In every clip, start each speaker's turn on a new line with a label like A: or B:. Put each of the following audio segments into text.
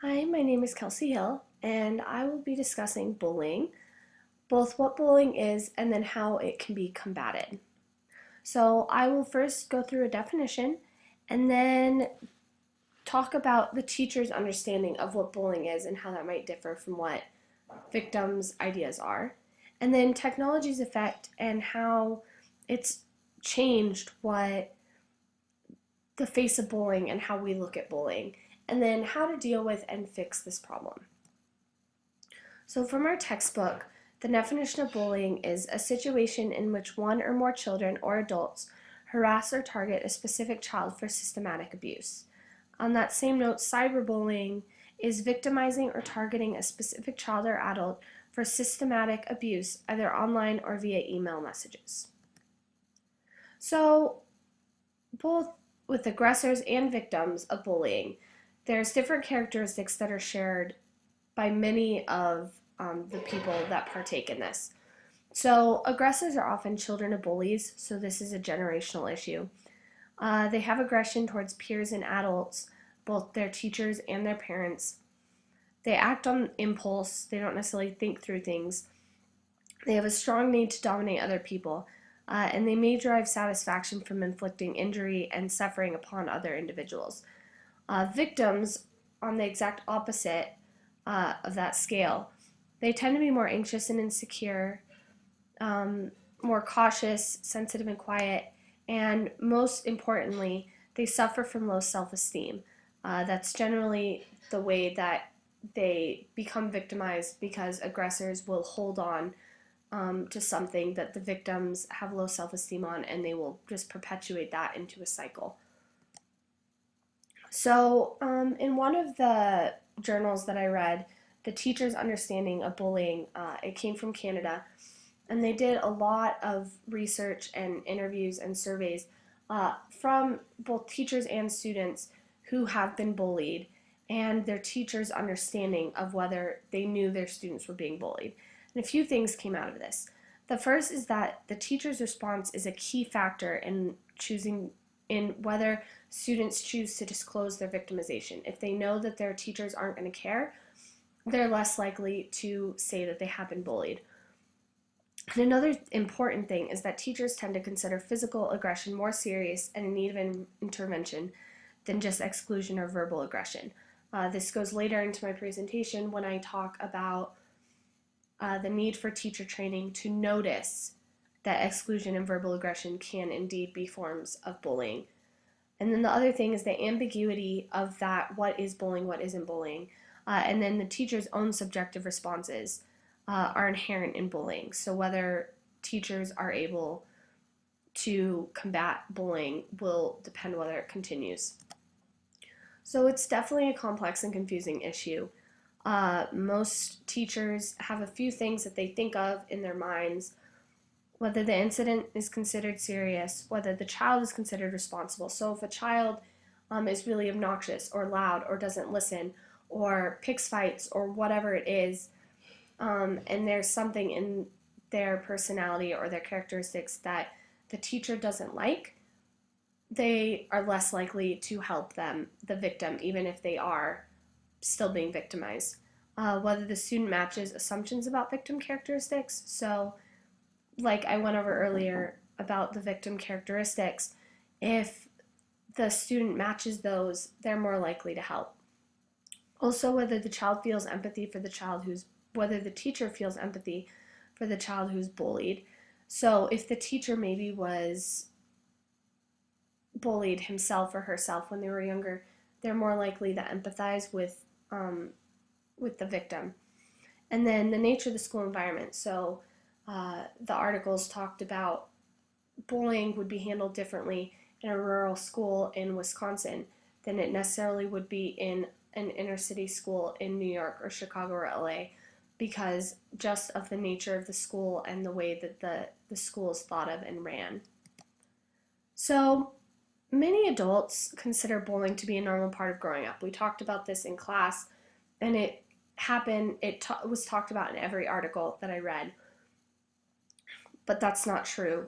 A: Hi, my name is Kelsey Hill, and I will be discussing bullying, both what bullying is and then how it can be combated. So, I will first go through a definition and then talk about the teacher's understanding of what bullying is and how that might differ from what victims' ideas are. And then technology's effect and how it's changed what the face of bullying and how we look at bullying, and then how to deal with and fix this problem. So, from our textbook, the definition of bullying is a situation in which one or more children or adults harass or target a specific child for systematic abuse. On that same note, cyberbullying is victimizing or targeting a specific child or adult for systematic abuse, either online or via email messages. So, both with aggressors and victims of bullying, there's different characteristics that are shared by many of the people that partake in this. So, aggressors are often children of bullies, so this is a generational issue. They have aggression towards peers and adults, both their teachers and their parents. They act on impulse, they don't necessarily think through things. They have a strong need to dominate other people, and they may derive satisfaction from inflicting injury and suffering upon other individuals. Victims, on the exact opposite of that scale, they tend to be more anxious and insecure, more cautious, sensitive, and quiet, and most importantly, they suffer from low self esteem. That's generally the way that they become victimized because aggressors will hold on to something that the victims have low self esteem on, and they will just perpetuate that into a cycle. So, in one of the journals that I read, the teacher's understanding of bullying, it came from Canada, and they did a lot of research and interviews and surveys from both teachers and students who have been bullied and their teachers' understanding of whether they knew their students were being bullied. And a few things came out of this. The first is that the teacher's response is a key factor in choosing in whether students choose to disclose their victimization. If they know that their teachers aren't going to care, they're less likely to say that they have been bullied. And another important thing is that teachers tend to consider physical aggression more serious and in need of intervention than just exclusion or verbal aggression. This goes later into my presentation when I talk about the need for teacher training to notice that exclusion and verbal aggression can indeed be forms of bullying. And then the other thing is the ambiguity of that, what is bullying, what isn't bullying, and then the teacher's own subjective responses are inherent in bullying. So whether teachers are able to combat bullying will depend whether it continues. So it's definitely a complex and confusing issue. Most teachers have a few things that they think of in their minds, whether the incident is considered serious, whether the child is considered responsible. So if a child is really obnoxious or loud or doesn't listen or picks fights or whatever it is, and there's something in their personality or their characteristics that the teacher doesn't like, they are less likely to help them, the victim, even if they are still being victimized. Whether the student matches assumptions about victim characteristics. So, like I went over earlier about the victim characteristics, if the student matches those, they're more likely to help. Also, whether the child feels empathy for the child who's, whether the teacher feels empathy for the child who's bullied. So, if the teacher maybe was bullied himself or herself when they were younger, they're more likely to empathize with the victim. And then the nature of the school environment. So the articles talked about bullying would be handled differently in a rural school in Wisconsin than it necessarily would be in an inner city school in New York or Chicago or LA, because just of the nature of the school and the way that the school is thought of and ran. So many adults consider bullying to be a normal part of growing up. We talked about this in class, and it was talked about in every article that I read. But that's not true.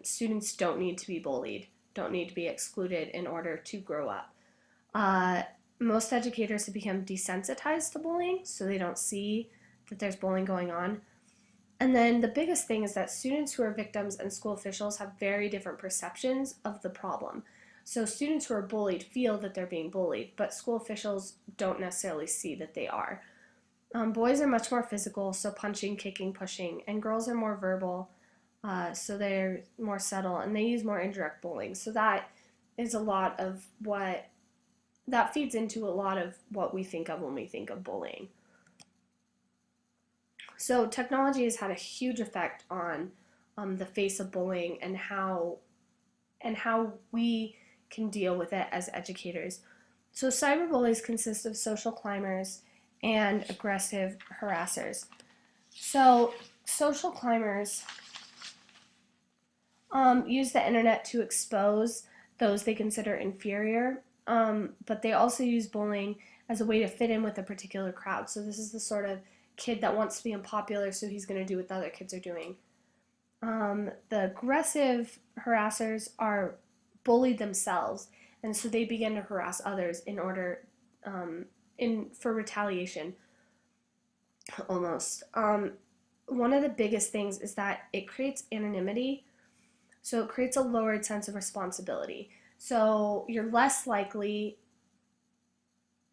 A: Students don't need to be bullied, don't need to be excluded in order to grow up. most educators have become desensitized to bullying, so they don't see that there's bullying going on. And then the biggest thing is that students who are victims and school officials have very different perceptions of the problem. So students who are bullied feel that they're being bullied, but school officials don't necessarily see that they are. Boys are much more physical, so punching, kicking, pushing, and girls are more verbal, so they're more subtle, and they use more indirect bullying. So that is a lot of what, that feeds into a lot of what we think of when we think of bullying. So technology has had a huge effect on the face of bullying and how we can deal with it as educators. So cyberbullies consist of social climbers and aggressive harassers. So social climbers use the internet to expose those they consider inferior, but they also use bullying as a way to fit in with a particular crowd. So this is the sort of kid that wants to be unpopular, so he's going to do what the other kids are doing. The aggressive harassers are bullied themselves, and so they begin to harass others in order for retaliation, almost. One of the biggest things is that it creates anonymity, so it creates a lowered sense of responsibility. So you're more likely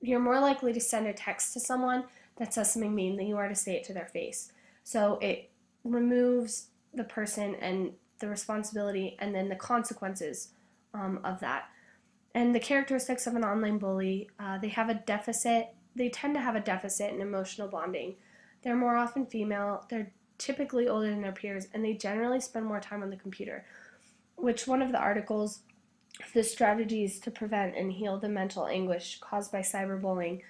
A: to send a text to someone that says something mean than you are to say it to their face. So it removes the person and the responsibility and then the consequences of that. And the characteristics of an online bully, they tend to have a deficit in emotional bonding. They're more often female, they're typically older than their peers, and they generally spend more time on the computer, which one of the articles, The Strategies to Prevent and Heal the Mental Anguish Caused by Cyberbullying,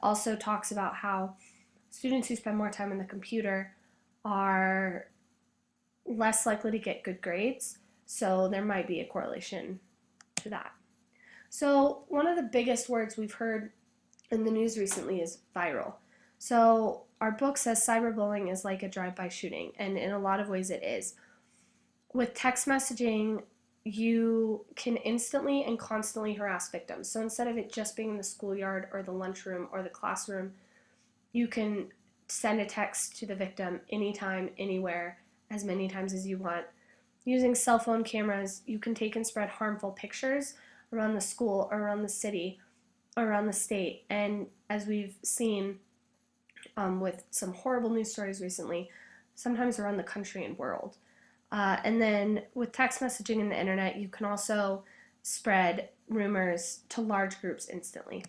A: also talks about how students who spend more time on the computer are less likely to get good grades, so there might be a correlation to that. So one of the biggest words we've heard in the news recently is viral. So our book says cyberbullying is like a drive-by shooting, and in a lot of ways it is. With text messaging, you can instantly and constantly harass victims. So instead of it just being in the schoolyard or the lunchroom or the classroom, you can send a text to the victim anytime, anywhere, as many times as you want. Using cell phone cameras, you can take and spread harmful pictures around the school, or around the city, or around the state. And as we've seen with some horrible news stories recently, sometimes around the country and world. And then with text messaging and the internet, you can also spread rumors to large groups instantly.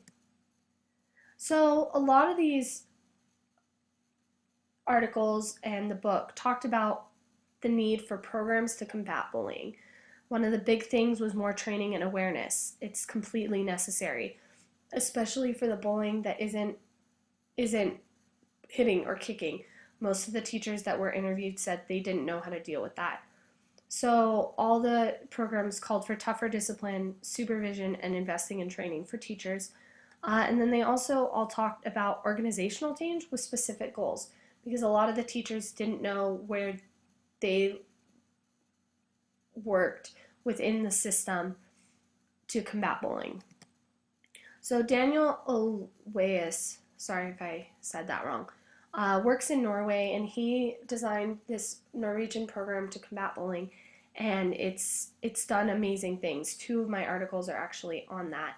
A: So a lot of these articles and the book talked about the need for programs to combat bullying. One of the big things was more training and awareness. It's completely necessary, especially for the bullying that isn't hitting or kicking. Most of the teachers that were interviewed said they didn't know how to deal with that. So all the programs called for tougher discipline, supervision, and investing in training for teachers. And then they also all talked about organizational change with specific goals, because a lot of the teachers didn't know where they worked within the system to combat bullying. So Daniel Oweus, sorry if I said that wrong, works in Norway, and he designed this Norwegian program to combat bullying, and it's done amazing things. 2 of my articles are actually on that.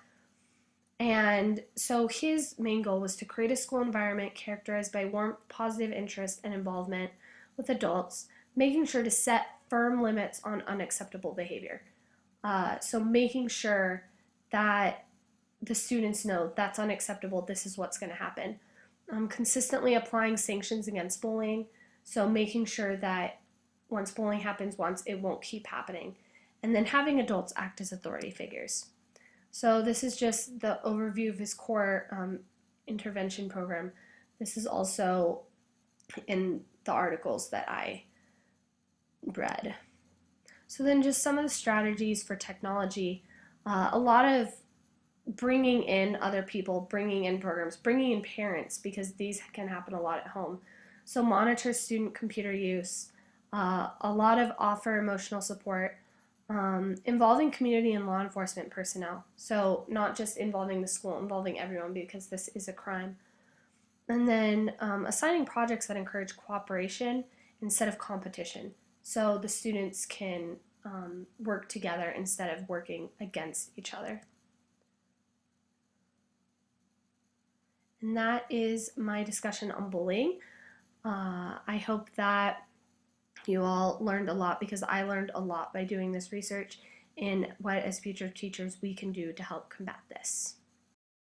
A: And so his main goal was to create a school environment characterized by warmth, positive interest, and involvement with adults, making sure to set firm limits on unacceptable behavior. So making sure that the students know that's unacceptable, this is what's going to happen. Consistently applying sanctions against bullying, so making sure that once bullying happens once, it won't keep happening. And then having adults act as authority figures. So this is just the overview of his core intervention program. This is also in the articles that I read. So then just some of the strategies for technology, a lot of bringing in other people, bringing in programs, bringing in parents, because these can happen a lot at home. So monitor student computer use, a lot of offer emotional support, Involving community and law enforcement personnel. So not just involving the school, involving everyone because this is a crime. And then assigning projects that encourage cooperation instead of competition. So the students can work together instead of working against each other. And that is my discussion on bullying. I hope that you all learned a lot because I learned a lot by doing this research and what as future teachers we can do to help combat this.